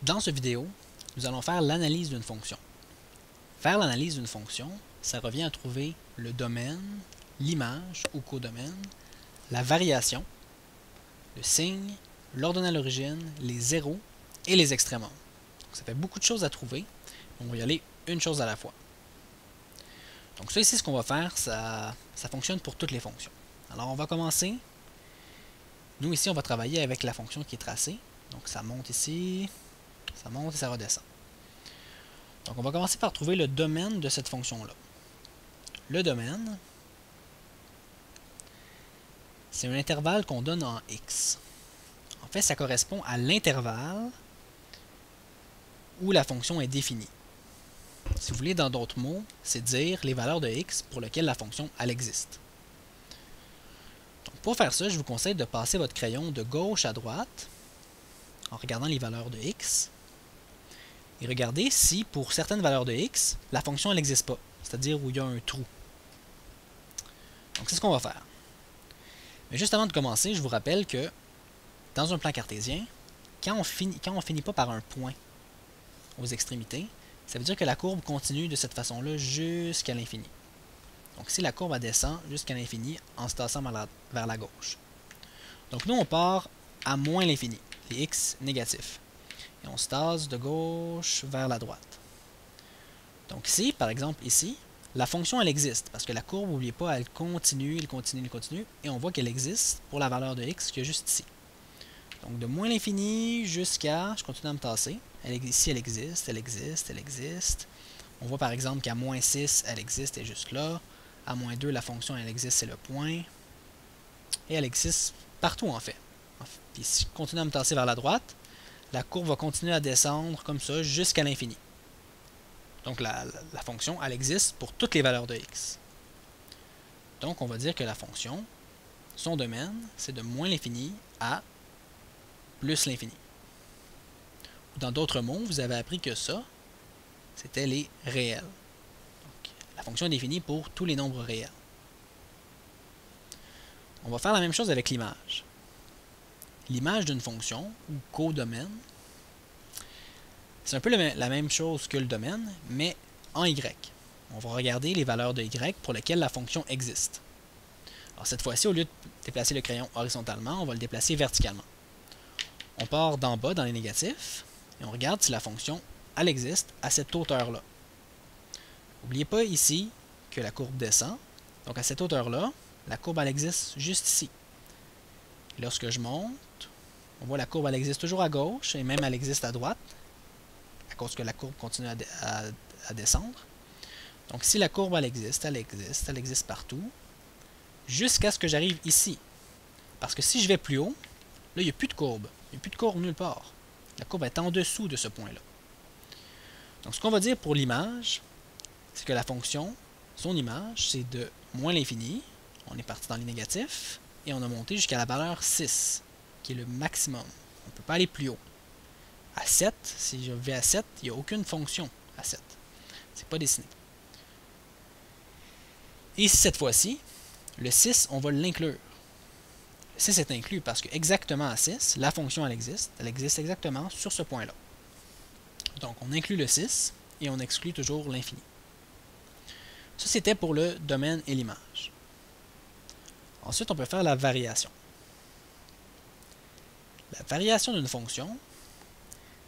Dans cette vidéo, nous allons faire l'analyse d'une fonction. Faire l'analyse d'une fonction, ça revient à trouver le domaine, l'image ou codomaine, la variation, le signe, l'ordonnée à l'origine, les zéros et les extrémums. Donc, ça fait beaucoup de choses à trouver. On va y aller une chose à la fois. Donc ça ici, ce qu'on va faire, ça fonctionne pour toutes les fonctions. Alors on va commencer. Nous ici, on va travailler avec la fonction qui est tracée. Donc ça monte ici, ça monte et ça redescend. Donc on va commencer par trouver le domaine de cette fonction-là. Le domaine, c'est un intervalle qu'on donne en x. En fait, ça correspond à l'intervalle où la fonction est définie. Si vous voulez, dans d'autres mots, c'est dire les valeurs de x pour lesquelles la fonction elle existe. Donc, pour faire ça, je vous conseille de passer votre crayon de gauche à droite en regardant les valeurs de x et regardez si pour certaines valeurs de x, la fonction n'existe pas, c'est-à-dire où il y a un trou. Donc c'est ce qu'on va faire. Mais juste avant de commencer, je vous rappelle que dans un plan cartésien, quand on finit pas par un point aux extrémités, ça veut dire que la courbe continue de cette façon-là jusqu'à l'infini. Donc ici, la courbe descend jusqu'à l'infini en se tassant vers la gauche. Donc nous, on part à moins l'infini, les x négatifs. Et on se tasse de gauche vers la droite. Donc ici, par exemple, ici, la fonction, elle existe, parce que la courbe, n'oubliez pas, elle continue, elle continue, elle continue, et on voit qu'elle existe pour la valeur de x qui est juste ici. Donc de moins l'infini jusqu'à, je continue à me tasser, ici elle existe, elle existe, elle existe. On voit par exemple qu'à moins 6, elle existe, elle est juste là. À moins 2, la fonction, elle existe, c'est le point. Et elle existe partout en fait. Puis si je continue à me tasser vers la droite, la courbe va continuer à descendre comme ça jusqu'à l'infini. Donc la fonction, elle existe pour toutes les valeurs de x. Donc on va dire que la fonction, son domaine, c'est de moins l'infini à plus l'infini. Dans d'autres mots, vous avez appris que ça, c'était les réels. Donc, la fonction est définie pour tous les nombres réels. On va faire la même chose avec l'image. L'image d'une fonction, ou codomaine, c'est un peu la même chose que le domaine, mais en y. On va regarder les valeurs de y pour lesquelles la fonction existe. Alors cette fois-ci, au lieu de déplacer le crayon horizontalement, on va le déplacer verticalement. On part d'en bas dans les négatifs, et on regarde si la fonction, elle existe à cette hauteur-là. N'oubliez pas ici que la courbe descend, donc à cette hauteur-là, la courbe, elle existe juste ici. Et lorsque je monte, on voit la courbe, elle existe toujours à gauche, et même elle existe à droite, à cause que la courbe continue à descendre. Donc si la courbe, elle existe partout, jusqu'à ce que j'arrive ici. Parce que si je vais plus haut, là, il n'y a plus de courbe. Il n'y a plus de courbe nulle part. La courbe est en dessous de ce point-là. Donc ce qu'on va dire pour l'image, c'est que la fonction, son image, c'est de moins l'infini. On est parti dans les négatifs, et on a monté jusqu'à la valeur 6, qui est le maximum. On ne peut pas aller plus haut. À 7, si je vais à 7, il n'y a aucune fonction à 7. C'est pas dessiné. Et ici, cette fois-ci, le 6, on va l'inclure. Le 6 est inclus parce que exactement à 6, la fonction elle existe exactement sur ce point-là. Donc on inclut le 6 et on exclut toujours l'infini. Ça c'était pour le domaine et l'image. Ensuite on peut faire la variation. La variation d'une fonction,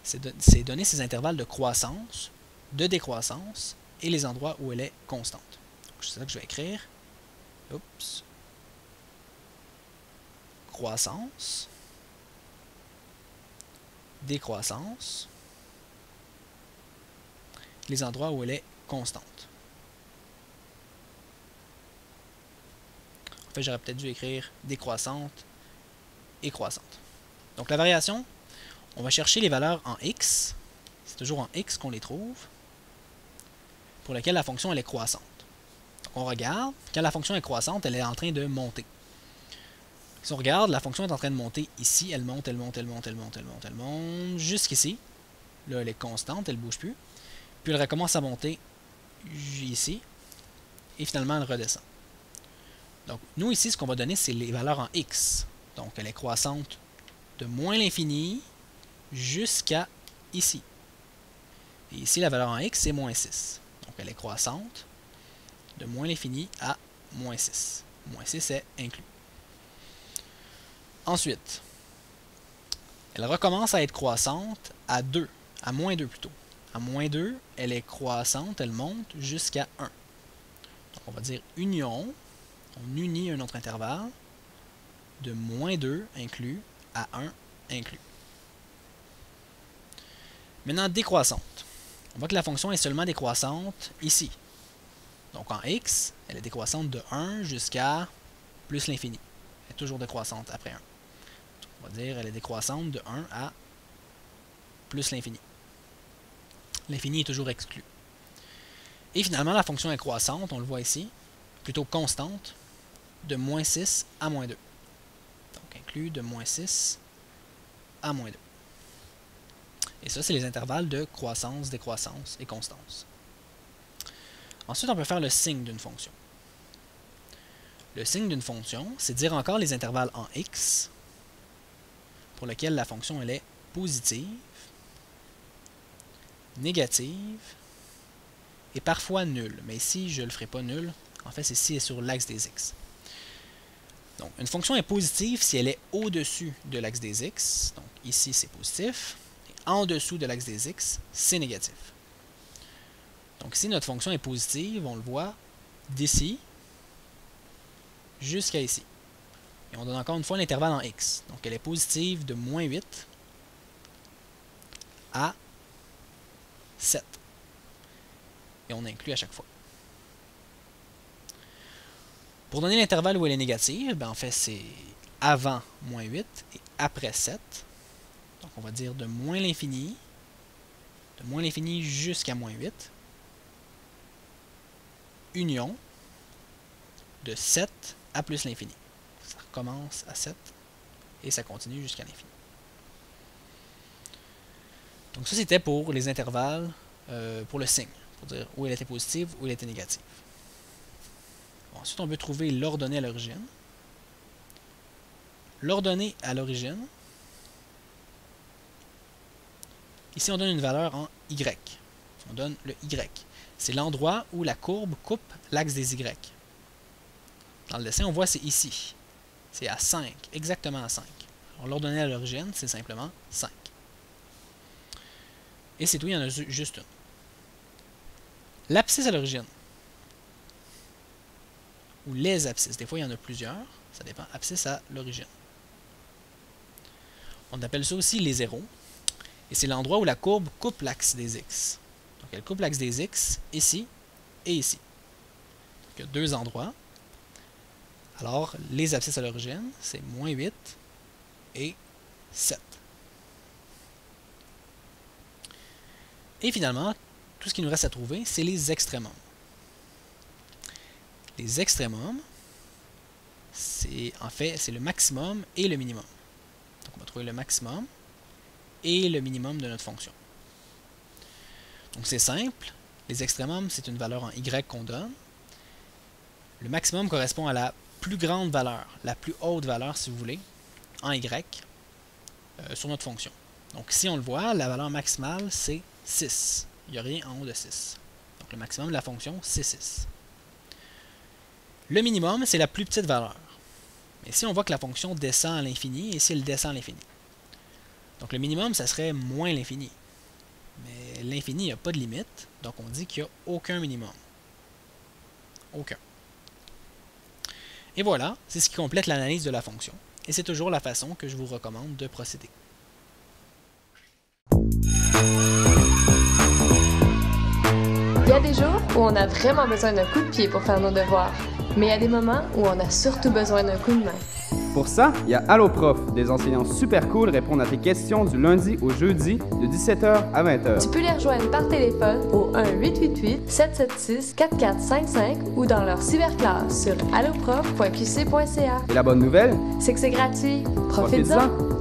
c'est donner ses intervalles de croissance, de décroissance et les endroits où elle est constante. C'est ça que je vais écrire. Oups. Croissance, décroissance, les endroits où elle est constante. En fait, j'aurais peut-être dû écrire décroissante et croissante. Donc la variation, on va chercher les valeurs en x, c'est toujours en x qu'on les trouve, pour lesquelles la fonction elle est croissante. Donc on regarde, quand la fonction est croissante, elle est en train de monter. Si on regarde, la fonction est en train de monter ici, elle monte, elle monte, elle monte, elle monte, elle monte, elle monte, jusqu'ici. Là, elle est constante, elle ne bouge plus. Puis elle recommence à monter ici, et finalement elle redescend. Donc nous ici, ce qu'on va donner, c'est les valeurs en x. Donc elle est croissante de moins l'infini jusqu'à ici. Et ici, la valeur en x, c'est moins 6. Donc, elle est croissante de moins l'infini à moins 6. Moins 6 est inclus. Ensuite, elle recommence à être croissante à 2, à moins 2 plutôt. À moins 2, elle est croissante, elle monte jusqu'à 1. Donc, on va dire union, on unit un autre intervalle de moins 2 inclus à 1 inclus. Maintenant, décroissante. On voit que la fonction est seulement décroissante ici. Donc en x, elle est décroissante de 1 jusqu'à plus l'infini. Elle est toujours décroissante après 1. Donc, on va dire qu'elle est décroissante de 1 à plus l'infini. L'infini est toujours exclu. Et finalement, la fonction est croissante, on le voit ici, plutôt constante, de moins 6 à moins 2. Donc inclus de moins 6 à moins 2. Et ça, c'est les intervalles de croissance, décroissance et constance. Ensuite, on peut faire le signe d'une fonction. Le signe d'une fonction, c'est dire encore les intervalles en x pour lesquels la fonction elle est positive, négative et parfois nulle. Mais ici, je ne le ferai pas nul. En fait, c'est si elle est sur l'axe des x. Donc, une fonction est positive si elle est au-dessus de l'axe des x. Donc, ici, c'est positif. En dessous de l'axe des x, c'est négatif. Donc ici, notre fonction est positive, on le voit d'ici jusqu'à ici. Et on donne encore une fois l'intervalle en x. Donc elle est positive de moins 8 à 7. Et on inclut à chaque fois. Pour donner l'intervalle où elle est négative, ben en fait c'est avant moins 8 et après 7. Donc on va dire de moins l'infini jusqu'à moins 8, union de 7 à plus l'infini. Ça recommence à 7 et ça continue jusqu'à l'infini. Donc ça c'était pour les intervalles, pour le signe, pour dire où elle était positive, où elle était négative. Bon, ensuite on veut trouver l'ordonnée à l'origine. L'ordonnée à l'origine, ici, on donne une valeur en y. On donne le y. C'est l'endroit où la courbe coupe l'axe des y. Dans le dessin, on voit c'est ici. C'est à 5, exactement à 5. Alors, l'ordonnée à l'origine, c'est simplement 5. Et c'est tout, il y en a juste une. L'abscisse à l'origine, ou les abscisses, des fois il y en a plusieurs, ça dépend, abscisse à l'origine. On appelle ça aussi les zéros. Et c'est l'endroit où la courbe coupe l'axe des x. Donc elle coupe l'axe des x ici et ici. Donc il y a deux endroits. Alors les abscisses à l'origine, c'est moins 8 et 7. Et finalement, tout ce qui nous reste à trouver, c'est les extrémums. Les extrémums, c'est en fait c'est le maximum et le minimum. Donc on va trouver le maximum et le minimum de notre fonction. Donc c'est simple, les extrémums, c'est une valeur en y qu'on donne. Le maximum correspond à la plus grande valeur, la plus haute valeur si vous voulez, en y, sur notre fonction. Donc ici on le voit, la valeur maximale c'est 6. Il n'y a rien en haut de 6. Donc le maximum de la fonction c'est 6. Le minimum c'est la plus petite valeur. Mais ici on voit que la fonction descend à l'infini, et ici elle descend à l'infini. Donc le minimum, ça serait moins l'infini. Mais l'infini, il n'y a pas de limite, donc on dit qu'il n'y a aucun minimum. Aucun. Et voilà, c'est ce qui complète l'analyse de la fonction. Et c'est toujours la façon que je vous recommande de procéder. Il y a des jours où on a vraiment besoin d'un coup de pied pour faire nos devoirs. Mais il y a des moments où on a surtout besoin d'un coup de main. Pour ça, il y a Allo Prof, des enseignants super cool répondent à tes questions du lundi au jeudi de 17h à 20h. Tu peux les rejoindre par téléphone au 1-888-776-4455 ou dans leur cyberclasse sur alloprof.qc.ca. Et la bonne nouvelle, c'est que c'est gratuit. Profites-en!